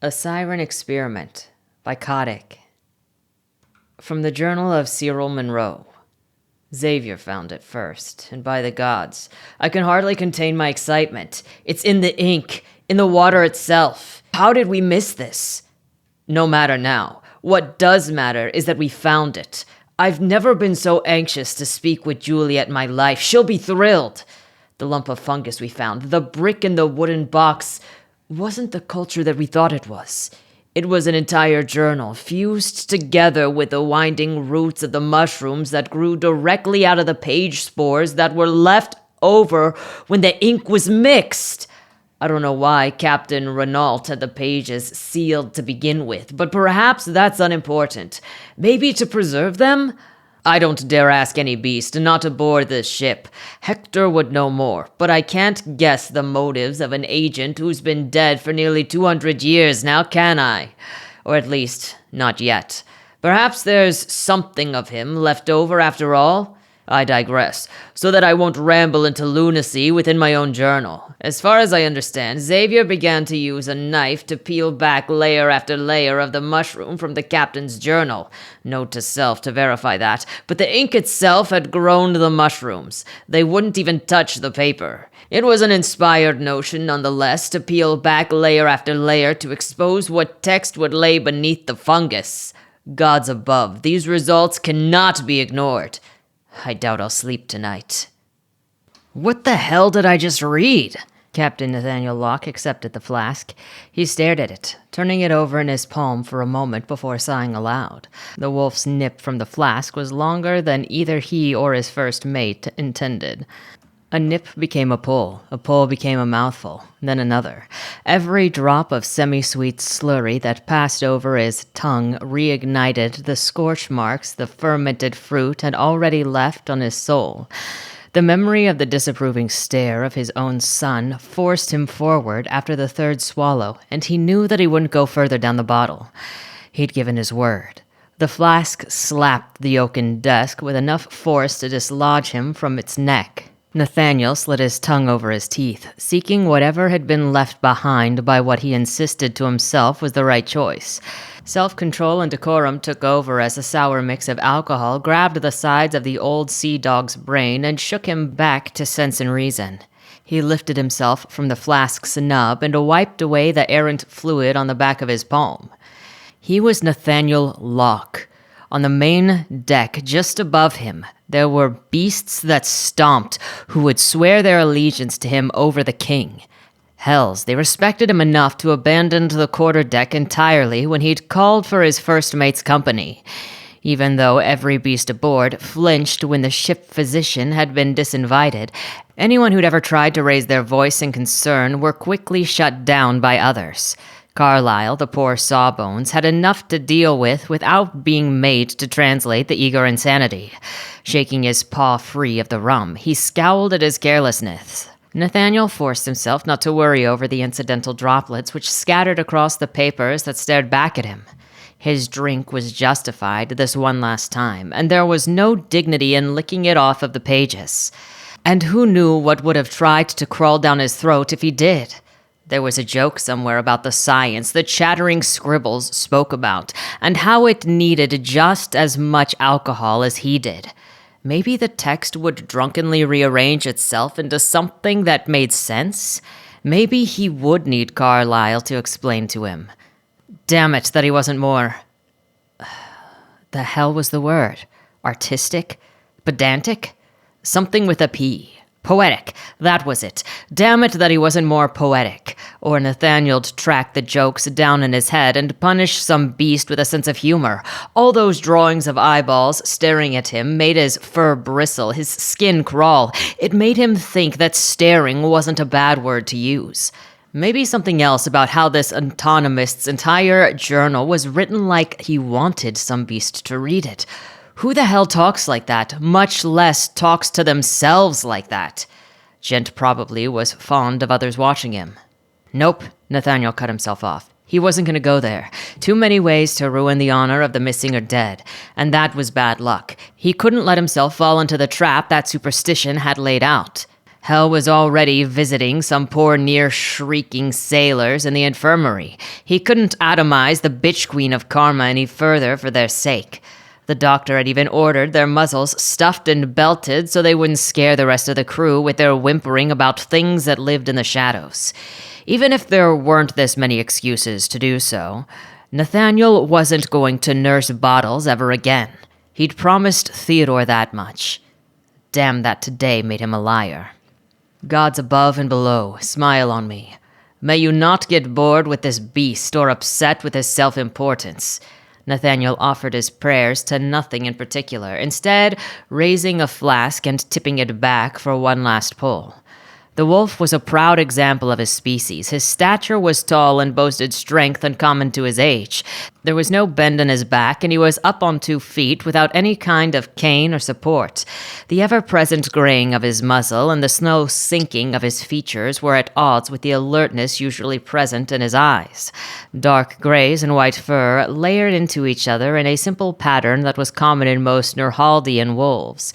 A Siren Experiment by Kaudec. From the Journal of Cyril Monroe. Xavier found it first, and by the gods, I can hardly contain my excitement. It's in the ink, in the water itself. How did we miss this? No matter now. What does matter is that we found it. I've never been so anxious to speak with Juliet in my life. She'll be thrilled. The lump of fungus we found, the brick in the wooden box, wasn't the culture that we thought it was. It was an entire journal, fused together with the winding roots of the mushrooms that grew directly out of the page spores that were left over when the ink was mixed. I don't know why Captain Renault had the pages sealed to begin with, but perhaps that's unimportant. Maybe to preserve them? I don't dare ask any beast not aboard this ship. Hector would know more, but I can't guess the motives of an agent who's been dead for nearly 200 years now, can I? Or at least, not yet. Perhaps there's something of him left over after all? I digress, so that I won't ramble into lunacy within my own journal. As far as I understand, Xavier began to use a knife to peel back layer after layer of the mushroom from the captain's journal. Note to self to verify that, but the ink itself had grown the mushrooms. They wouldn't even touch the paper. It was an inspired notion nonetheless to peel back layer after layer to expose what text would lay beneath the fungus. Gods above, these results cannot be ignored. I doubt I'll sleep tonight. What the hell did I just read? Captain Nathaniel Locke accepted the flask. He stared at it, turning it over in his palm for a moment before sighing aloud. The wolf's nip from the flask was longer than either he or his first mate intended. A nip became a pull became a mouthful, then another. Every drop of semi-sweet slurry that passed over his tongue reignited the scorch marks the fermented fruit had already left on his soul. The memory of the disapproving stare of his own son forced him forward after the third swallow, and he knew that he wouldn't go further down the bottle. He'd given his word. The flask slapped the oaken desk with enough force to dislodge him from its neck. Nathaniel slid his tongue over his teeth, seeking whatever had been left behind by what he insisted to himself was the right choice. Self-control and decorum took over as a sour mix of alcohol grabbed the sides of the old sea dog's brain and shook him back to sense and reason. He lifted himself from the flask's nub and wiped away the errant fluid on the back of his palm. He was Nathaniel Locke. On the main deck, just above him, there were beasts that stomped, who would swear their allegiance to him over the king. Hells, they respected him enough to abandon the quarterdeck entirely when he'd called for his first mate's company. Even though every beast aboard flinched when the ship physician had been disinvited, anyone who'd ever tried to raise their voice in concern were quickly shut down by others. Carlyle, the poor sawbones, had enough to deal with without being made to translate the eager insanity. Shaking his paw free of the rum, he scowled at his carelessness. Nathaniel forced himself not to worry over the incidental droplets which scattered across the papers that stared back at him. His drink was justified this one last time, and there was no dignity in licking it off of the pages. And who knew what would have tried to crawl down his throat if he did? There was a joke somewhere about the science the chattering scribbles spoke about, and how it needed just as much alcohol as he did. Maybe the text would drunkenly rearrange itself into something that made sense. Maybe he would need Carlyle to explain to him. Damn it that he wasn't more... The hell was the word? Artistic? Pedantic? Something with a P. Poetic, that was it. Damn it that he wasn't more poetic. Or Nathaniel'd track the jokes down in his head and punish some beast with a sense of humor. All those drawings of eyeballs staring at him made his fur bristle, his skin crawl. It made him think that staring wasn't a bad word to use. Maybe something else about how this autonomist's entire journal was written like he wanted some beast to read it. Who the hell talks like that, much less talks to themselves like that? Gent probably was fond of others watching him. Nope, Nathaniel cut himself off. He wasn't going to go there. Too many ways to ruin the honor of the missing or dead, and that was bad luck. He couldn't let himself fall into the trap that superstition had laid out. Hell was already visiting some poor near-shrieking sailors in the infirmary. He couldn't atomize the bitch queen of karma any further for their sake. The doctor had even ordered their muzzles stuffed and belted so they wouldn't scare the rest of the crew with their whimpering about things that lived in the shadows. Even if there weren't this many excuses to do so, Nathaniel wasn't going to nurse bottles ever again. He'd promised Theodore that much. Damn that today made him a liar. Gods above and below, smile on me. May you not get bored with this beast or upset with his self-importance. Nathaniel offered his prayers to nothing in particular, instead raising a flask and tipping it back for one last pull. The wolf was a proud example of his species. His stature was tall and boasted strength uncommon to his age. There was no bend in his back, and he was up on 2 feet without any kind of cane or support. The ever-present graying of his muzzle and the slow sinking of his features were at odds with the alertness usually present in his eyes. Dark grays and white fur layered into each other in a simple pattern that was common in most Nurhaldian wolves.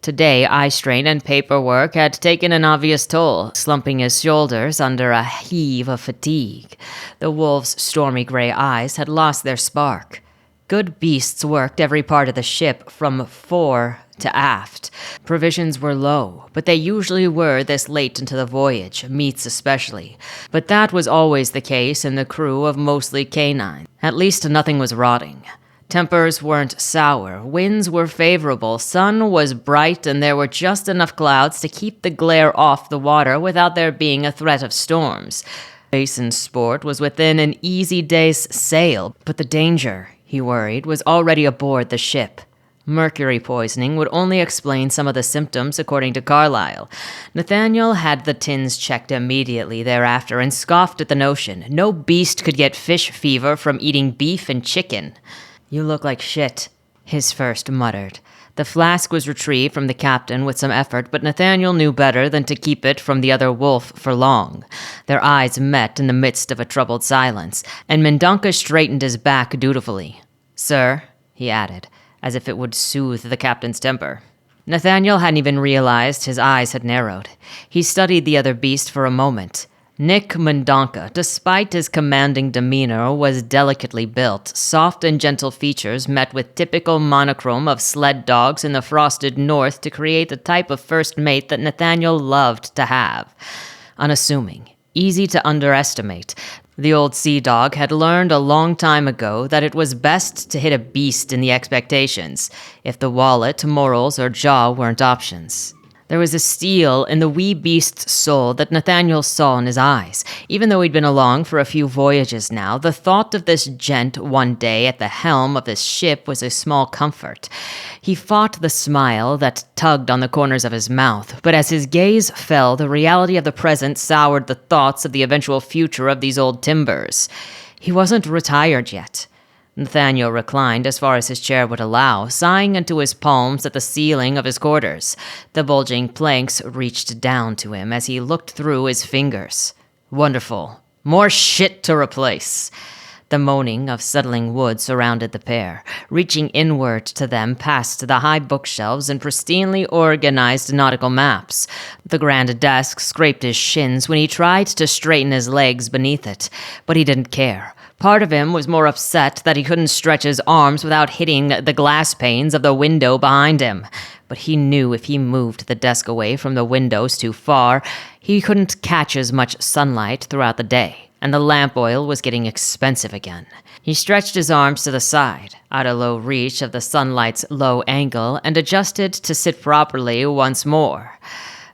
Today, eye strain and paperwork had taken an obvious toll, slumping his shoulders under a heave of fatigue. The wolf's stormy gray eyes had lost their spark. Good beasts worked every part of the ship from fore to aft. Provisions were low, but they usually were this late into the voyage, meats especially. But that was always the case in the crew of mostly canine. At least nothing was rotting. Tempers weren't sour, winds were favorable, sun was bright, and there were just enough clouds to keep the glare off the water without there being a threat of storms. Basin sport was within an easy day's sail, but the danger, he worried, was already aboard the ship. Mercury poisoning would only explain some of the symptoms, according to Carlyle. Nathaniel had the tins checked immediately thereafter and scoffed at the notion. No beast could get fish fever from eating beef and chicken. "You look like shit," his first muttered. The flask was retrieved from the captain with some effort, but Nathaniel knew better than to keep it from the other wolf for long. Their eyes met in the midst of a troubled silence, and Mendonca straightened his back dutifully. "Sir," he added, as if it would soothe the captain's temper. Nathaniel hadn't even realized his eyes had narrowed. He studied the other beast for a moment. Nick Mendonca, despite his commanding demeanor, was delicately built. Soft and gentle features met with typical monochrome of sled dogs in the frosted north to create the type of first mate that Nathaniel loved to have. Unassuming, easy to underestimate. The old sea dog had learned a long time ago that it was best to hit a beast in the expectations, if the wallet, morals, or jaw weren't options. There was a steel in the wee beast's soul that Nathaniel saw in his eyes. Even though he'd been along for a few voyages now, the thought of this gent one day at the helm of this ship was a small comfort. He fought the smile that tugged on the corners of his mouth, but as his gaze fell, the reality of the present soured the thoughts of the eventual future of these old timbers. He wasn't retired yet. Nathaniel reclined as far as his chair would allow, sighing into his palms at the ceiling of his quarters. The bulging planks reached down to him as he looked through his fingers. Wonderful. More shit to replace. The moaning of settling wood surrounded the pair, reaching inward to them past the high bookshelves and pristinely organized nautical maps. The grand desk scraped his shins when he tried to straighten his legs beneath it, but he didn't care. Part of him was more upset that he couldn't stretch his arms without hitting the glass panes of the window behind him. But he knew if he moved the desk away from the windows too far, he couldn't catch as much sunlight throughout the day, and the lamp oil was getting expensive again. He stretched his arms to the side, out of low reach of the sunlight's low angle, and adjusted to sit properly once more.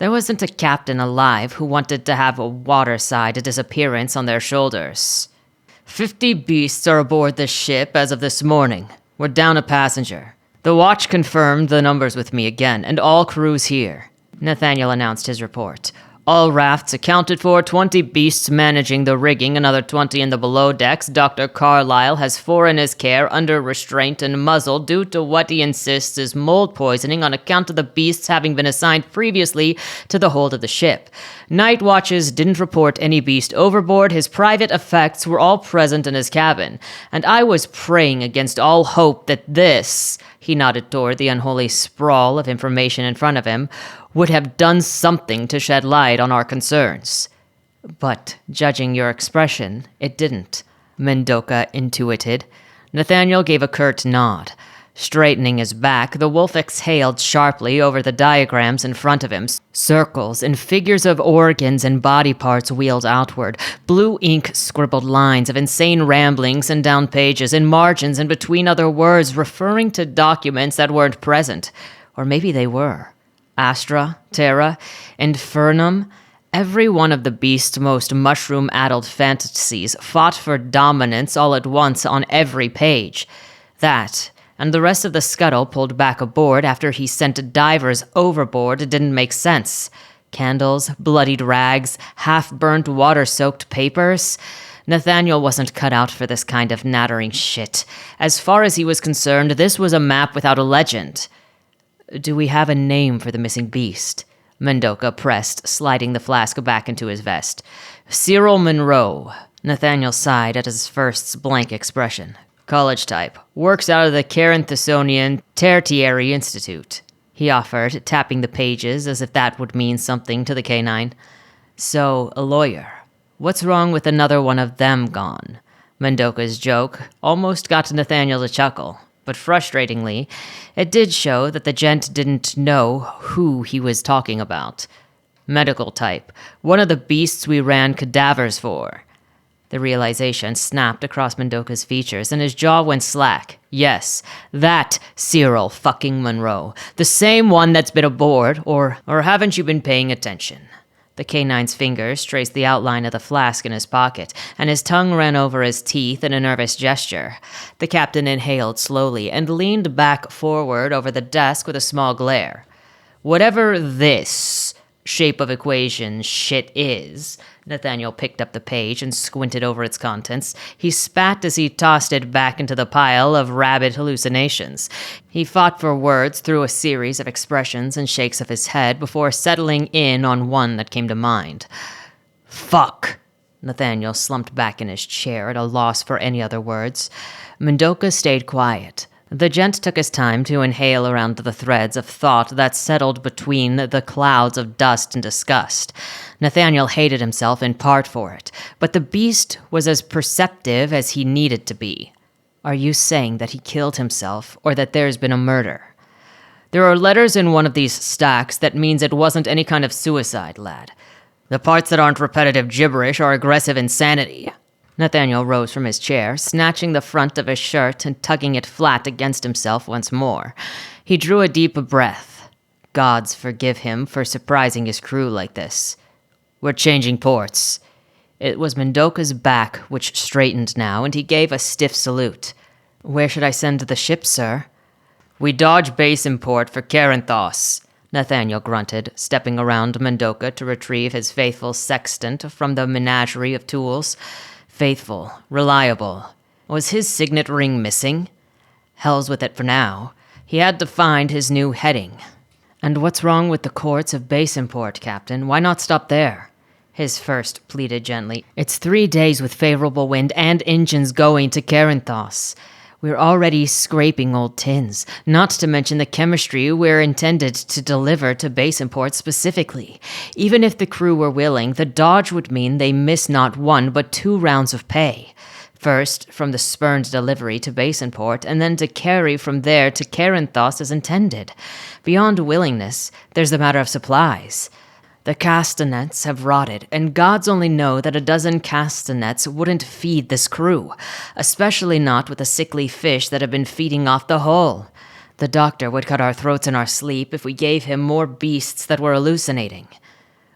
There wasn't a captain alive who wanted to have a waterside disappearance on their shoulders. 50 beasts are aboard this ship as of this morning. We're down a passenger. The watch confirmed the numbers with me again, and all crews here. Nathaniel announced his report. All rafts accounted for, 20 beasts managing the rigging, another 20 in the below decks. Dr. Carlyle has 4 in his care, under restraint and muzzled, due to what he insists is mold poisoning on account of the beasts having been assigned previously to the hold of the ship. Night watches didn't report any beast overboard. His private effects were all present in his cabin, and I was praying against all hope that this, he nodded toward the unholy sprawl of information in front of him, would have done something to shed light on our concerns. But, judging your expression, it didn't, Mendoca intuited. Nathaniel gave a curt nod. Straightening his back, the wolf exhaled sharply over the diagrams in front of him. Circles and figures of organs and body parts wheeled outward. Blue ink scribbled lines of insane ramblings and down pages, in margins and between other words, referring to documents that weren't present. Or maybe they were. Astra, Terra, Infernum. Every one of the beast's most mushroom-addled fantasies fought for dominance all at once on every page. That, and the rest of the scuttle pulled back aboard after he sent divers overboard, didn't make sense. Candles, bloodied rags, half-burnt water-soaked papers. Nathaniel wasn't cut out for this kind of nattering shit. As far as he was concerned, this was a map without a legend. Do we have a name for the missing beast? Mendoca pressed, sliding the flask back into his vest. Cyril Monroe. Nathaniel sighed at his first blank expression. College type. Works out of the Caranthasonian Tertiary Institute, he offered, tapping the pages as if that would mean something to the canine. So, a lawyer. What's wrong with another one of them gone? Mendoca's joke almost got Nathaniel to chuckle, but frustratingly, it did show that the gent didn't know who he was talking about. Medical type. One of the beasts we ran cadavers for. The realization snapped across Mendoca's features, and his jaw went slack. Yes, that Cyril fucking Monroe. The same one that's been aboard, or haven't you been paying attention? The canine's fingers traced the outline of the flask in his pocket, and his tongue ran over his teeth in a nervous gesture. The captain inhaled slowly and leaned back forward over the desk with a small glare. Whatever this shape of equation shit is, Nathaniel picked up the page and squinted over its contents. He spat as he tossed it back into the pile of rabid hallucinations. He fought for words through a series of expressions and shakes of his head before settling in on one that came to mind. Fuck! Nathaniel slumped back in his chair at a loss for any other words. Mendoca stayed quiet. The gent took his time to inhale around the threads of thought that settled between the clouds of dust and disgust. Nathaniel hated himself in part for it, but the beast was as perceptive as he needed to be. Are you saying that he killed himself, or that there's been a murder? There are letters in one of these stacks that means it wasn't any kind of suicide, lad. The parts that aren't repetitive gibberish are aggressive insanity. Nathaniel rose from his chair, snatching the front of his shirt and tugging it flat against himself once more. He drew a deep breath. Gods forgive him for surprising his crew like this. We're changing ports. It was Mendoca's back which straightened now, and he gave a stiff salute. Where should I send the ship, sir? We dodge base import for Caranthos, Nathaniel grunted, stepping around Mendoca to retrieve his faithful sextant from the menagerie of tools. Faithful, reliable. Was his signet ring missing? Hell's with it for now. He had to find his new heading. And what's wrong with the courts of base import, Captain? Why not stop there? His first pleaded gently. It's 3 days with favorable wind and engines going to Caranthos. We're already scraping old tins, not to mention the chemistry we're intended to deliver to base import specifically. Even if the crew were willing, the dodge would mean they miss not 1 but 2 rounds of pay. First, from the spurned delivery to base import, and then to carry from there to Caranthos as intended. Beyond willingness, there's the matter of supplies. The castanets have rotted, and gods only know that a dozen castanets wouldn't feed this crew, especially not with the sickly fish that have been feeding off the hull. The doctor would cut our throats in our sleep if we gave him more beasts that were hallucinating.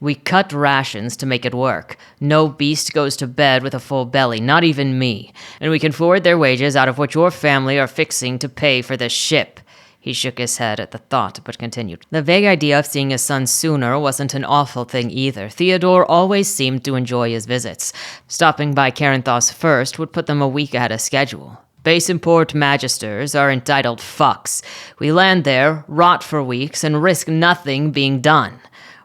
We cut rations to make it work. No beast goes to bed with a full belly, not even me, and we can forward their wages out of what your family are fixing to pay for this ship. He shook his head at the thought, but continued. The vague idea of seeing his son sooner wasn't an awful thing either. Theodore always seemed to enjoy his visits. Stopping by Caranthos first would put them a week ahead of schedule. Base import magisters are entitled fucks. We land there, rot for weeks, and risk nothing being done.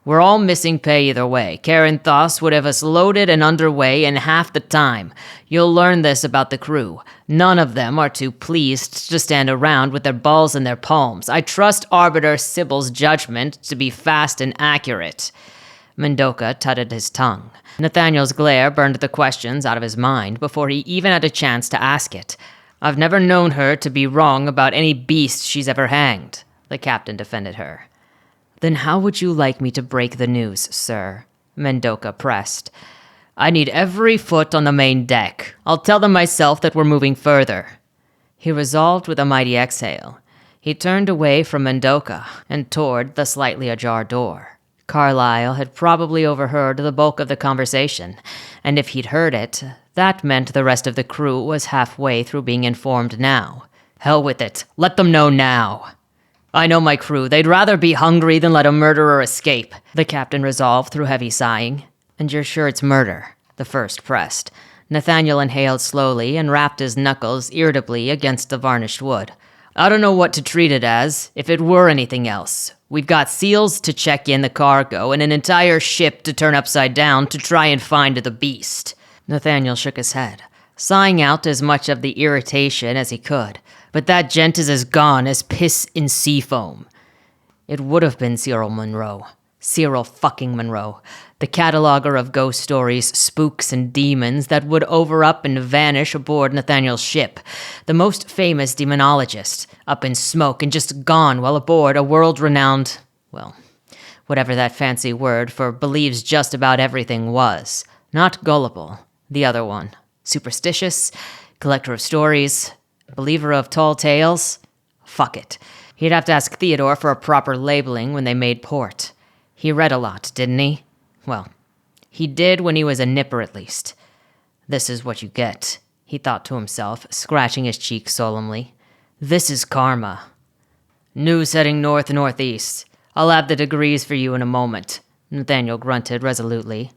We're all missing pay either way. Karen Thos would have us loaded and underway in half the time. You'll learn this about the crew. None of them are too pleased to stand around with their balls in their palms. I trust Arbiter Sybil's judgment to be fast and accurate." Mendoca tutted his tongue. Nathaniel's glare burned the questions out of his mind before he even had a chance to ask it. "I've never known her to be wrong about any beast she's ever hanged," the captain defended her. "Then how would you like me to break the news, sir?" Mendoca pressed. "I need every foot on the main deck. I'll tell them myself that we're moving further." He resolved with a mighty exhale. He turned away from Mendoca and toward the slightly ajar door. Carlyle had probably overheard the bulk of the conversation, and if he'd heard it, that meant the rest of the crew was halfway through being informed now. Hell with it. Let them know now. "I know my crew. They'd rather be hungry than let a murderer escape," the captain resolved through heavy sighing. "And you're sure it's murder?" the first pressed. Nathaniel inhaled slowly and rapped his knuckles irritably against the varnished wood. "I don't know what to treat it as, if it were anything else. We've got SEALs to check in the cargo and an entire ship to turn upside down to try and find the beast." Nathaniel shook his head, sighing out as much of the irritation as he could. "But that gent is as gone as piss in sea foam." It would have been Cyril Monroe. Cyril fucking Monroe. The cataloger of ghost stories, spooks, and demons that would over up and vanish aboard Nathaniel's ship. The most famous demonologist, up in smoke and just gone while aboard a world-renowned, well, whatever that fancy word for believes just about everything was. Not gullible, the other one. Superstitious, collector of stories, believer of tall tales? Fuck it. He'd have to ask Theodore for a proper labeling when they made port. He read a lot, didn't he? Well, he did when he was a nipper at least. "This is what you get," he thought to himself, scratching his cheek solemnly. "This is karma. News heading north-northeast. I'll have the degrees for you in a moment," Nathaniel grunted resolutely.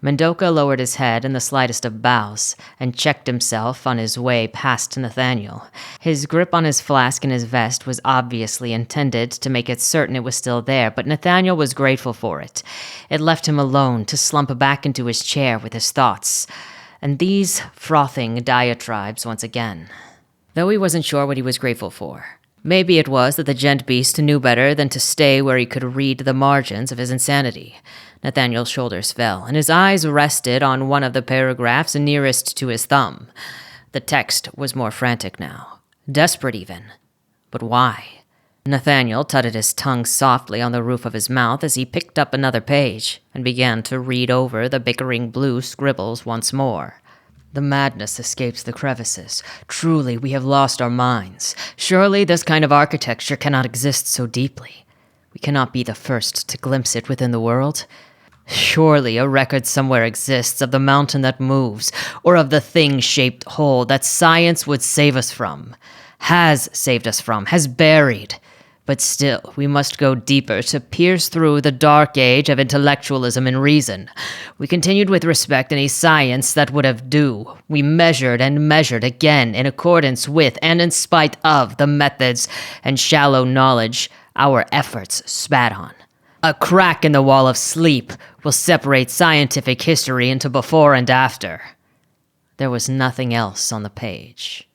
Mendoca lowered his head in the slightest of bows and checked himself on his way past Nathaniel. His grip on his flask in his vest was obviously intended to make it certain it was still there, but Nathaniel was grateful for it. It left him alone to slump back into his chair with his thoughts, and these frothing diatribes once again. Though he wasn't sure what he was grateful for. Maybe it was that the gent beast knew better than to stay where he could read the margins of his insanity. Nathaniel's shoulders fell, and his eyes rested on one of the paragraphs nearest to his thumb. The text was more frantic now. Desperate even. But why? Nathaniel tutted his tongue softly on the roof of his mouth as he picked up another page and began to read over the bickering blue scribbles once more. "The madness escapes the crevices. Truly, we have lost our minds. Surely this kind of architecture cannot exist so deeply. We cannot be the first to glimpse it within the world. Surely a record somewhere exists of the mountain that moves, or of the thing-shaped hole that science would save us from, has saved us from, has buried. But still, we must go deeper to pierce through the dark age of intellectualism and reason. We continued with respect any science that would have due. We measured and measured again in accordance with and in spite of the methods and shallow knowledge our efforts spat on. A crack in the wall of sleep will separate scientific history into before and after." There was nothing else on the page.